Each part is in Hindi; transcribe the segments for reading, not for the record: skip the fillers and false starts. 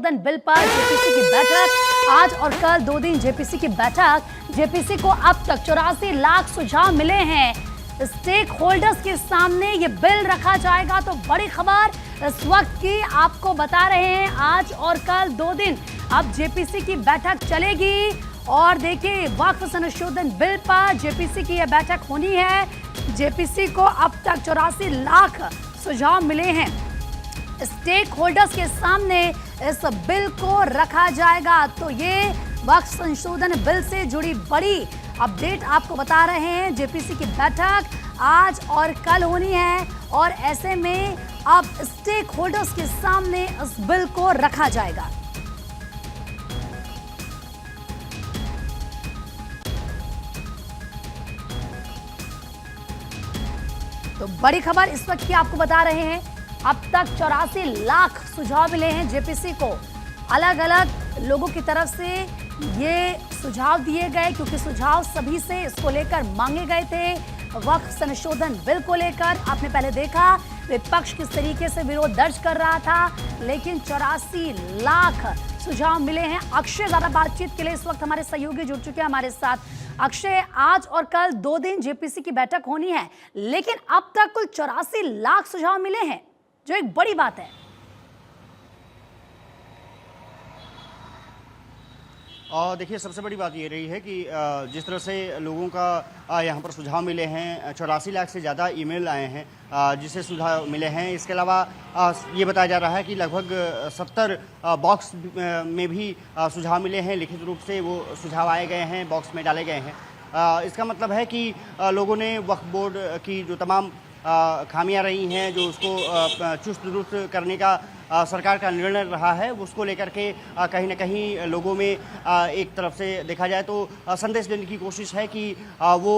संशोधन बिल पर जेपीसी की बैठक आज और कल 2 दिन जेपीसी की बैठक। जेपीसी को अब तक 84 लाख सुझाव मिले हैं। स्टेक होल्डर्स के सामने ये बिल रखा जाएगा। तो बड़ी खबर इस वक्त की आपको बता रहे हैं, आज और कल 2 दिन अब जेपीसी की बैठक चलेगी। और देखिए, वक्फ संशोधन बिल पर जेपीसी की यह बैठक होनी है। जेपीसी को अब तक 84 लाख सुझाव मिले हैं। स्टेक होल्डर्स के सामने इस बिल को रखा जाएगा। तो ये वक्फ संशोधन बिल से जुड़ी बड़ी अपडेट आपको बता रहे हैं। जेपीसी की बैठक आज और कल होनी है और ऐसे में अब स्टेक होल्डर्स के सामने इस बिल को रखा जाएगा। तो बड़ी खबर इस वक्त की आपको बता रहे हैं, अब तक 84 लाख सुझाव मिले हैं जेपीसी को। अलग अलग लोगों की तरफ से ये सुझाव दिए गए, क्योंकि सुझाव सभी से इसको लेकर मांगे गए थे। वक्फ संशोधन बिल को लेकर आपने पहले देखा विपक्ष किस तरीके से विरोध दर्ज कर रहा था, लेकिन 84 लाख सुझाव मिले हैं। अक्षय ज्यादा बातचीत के लिए इस वक्त हमारे सहयोगी जुड़ चुके हैं हमारे साथ। अक्षय, आज और कल 2 दिन जेपीसी की बैठक होनी है, लेकिन अब तक कुल 84 लाख सुझाव मिले हैं, जो एक बड़ी बात है। और देखिए, सबसे बड़ी बात ये रही है कि जिस तरह से लोगों का यहाँ पर सुझाव मिले हैं, 84 लाख से ज़्यादा ईमेल आए हैं जिसे सुझाव मिले हैं। इसके अलावा ये बताया जा रहा है कि लगभग 70 बॉक्स में भी सुझाव मिले हैं। लिखित रूप से वो सुझाव आए गए हैं, बॉक्स में डाले गए हैं। इसका मतलब है कि लोगों ने वक्फ बोर्ड की जो तमाम खामियां रही हैं, जो उसको चुस्त दुरुस्त करने का सरकार का निर्णय रहा है, उसको लेकर के कहीं ना कहीं लोगों में एक तरफ से देखा जाए तो संदेश देने की कोशिश है कि वो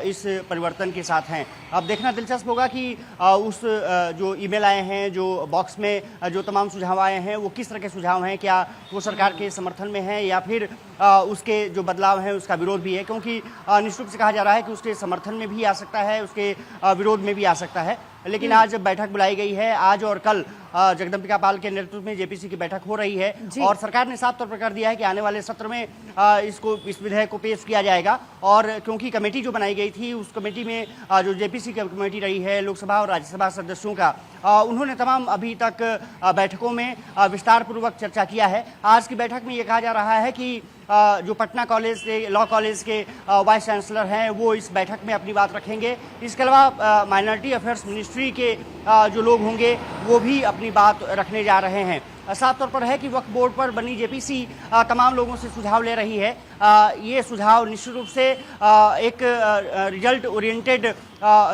इस परिवर्तन के साथ हैं। अब देखना दिलचस्प होगा कि उस जो ईमेल आए हैं, जो बॉक्स में जो तमाम सुझाव आए हैं, वो किस तरह के सुझाव हैं। क्या वो सरकार के समर्थन में हैं या फिर उसके जो बदलाव हैं उसका विरोध भी है, क्योंकि निश्चित रूप से कहा जा रहा है कि उसके समर्थन में भी आ सकता है, उसके विरोध में भी आ सकता है। लेकिन आज बैठक बुलाई गई है। आज और कल जगदम्बिका पाल के नेतृत्व में जेपीसी की बैठक हो रही है और सरकार ने साफ तौर पर कर दिया है कि आने वाले सत्र में इस विधेयक को पेश किया जाएगा। और क्योंकि कमेटी जो बनाई गई थी, उस कमेटी में जो जेपीसी की कमेटी रही है लोकसभा और राज्यसभा सदस्यों का, उन्होंने तमाम अभी तक बैठकों में विस्तार पूर्वक चर्चा किया है। आज की बैठक में ये कहा जा रहा है कि जो पटना कॉलेज के लॉ कॉलेज के वाइस चांसलर हैं, वो इस बैठक में अपनी बात रखेंगे। इसके अलावा माइनॉरिटी अफेयर्स मिनिस्ट्री के जो लोग होंगे वो भी अपनी बात रखने जा रहे हैं। साफ तौर पर है कि वक्फ बोर्ड पर बनी जेपीसी तमाम लोगों से सुझाव ले रही है। ये सुझाव निश्चित रूप से एक रिजल्ट ओरिएंटेड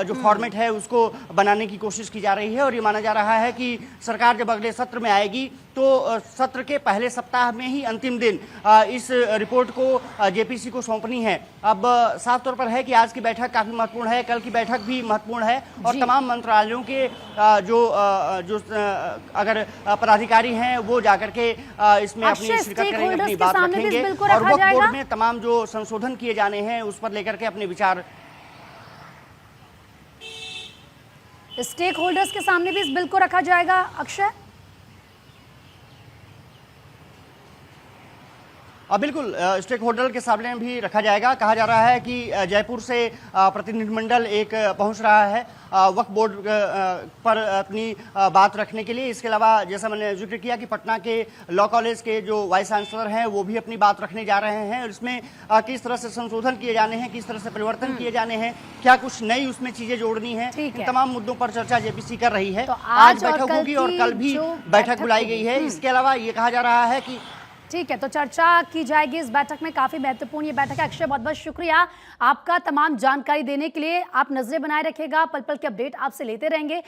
जो फॉर्मेट है उसको बनाने की कोशिश की जा रही है। और ये माना जा रहा है कि सरकार जब अगले सत्र में आएगी तो सत्र के पहले सप्ताह में ही अंतिम दिन इस रिपोर्ट को जेपीसी को सौंपनी है। अब साफ तौर पर है कि आज की बैठक काफ़ी महत्वपूर्ण है, कल की बैठक भी महत्वपूर्ण है और तमाम मंत्रालयों के जो अगर पदाधिकारी हैं वो जाकर के इसमें अपनी शिरकत करेंगे, अपनी बात रखेंगे और वक्फ बोर्ड में तमाम जो संशोधन किए जाने हैं उस पर लेकर के अपने विचार। स्टेक होल्डर्स के सामने भी इस बिल को रखा जाएगा। अक्षय, बिल्कुल, स्टेक होल्डर के सामने भी रखा जाएगा। कहा जा रहा है कि जयपुर से प्रतिनिधिमंडल एक पहुंच रहा है वक्फ बोर्ड पर अपनी बात रखने के लिए। इसके अलावा जैसा मैंने जिक्र किया कि पटना के लॉ कॉलेज के जो वाइस चांसलर हैं वो भी अपनी बात रखने जा रहे हैं। और इसमें किस तरह से संशोधन किए जाने हैं, किस तरह से परिवर्तन किए जाने हैं, क्या कुछ नई उसमें चीजें जोड़नी है, इन तमाम मुद्दों पर चर्चा जेपीसी कर रही है। तो आज बैठक होगी और कल भी बैठक बुलाई गई है। इसके अलावा ये कहा जा रहा है कि ठीक है, तो चर्चा की जाएगी इस बैठक में। काफी महत्वपूर्ण ये बैठक है। अक्षय, बहुत बहुत शुक्रिया आपका तमाम जानकारी देने के लिए। आप नजरें बनाए रखिएगा, पल पल की अपडेट आपसे लेते रहेंगे।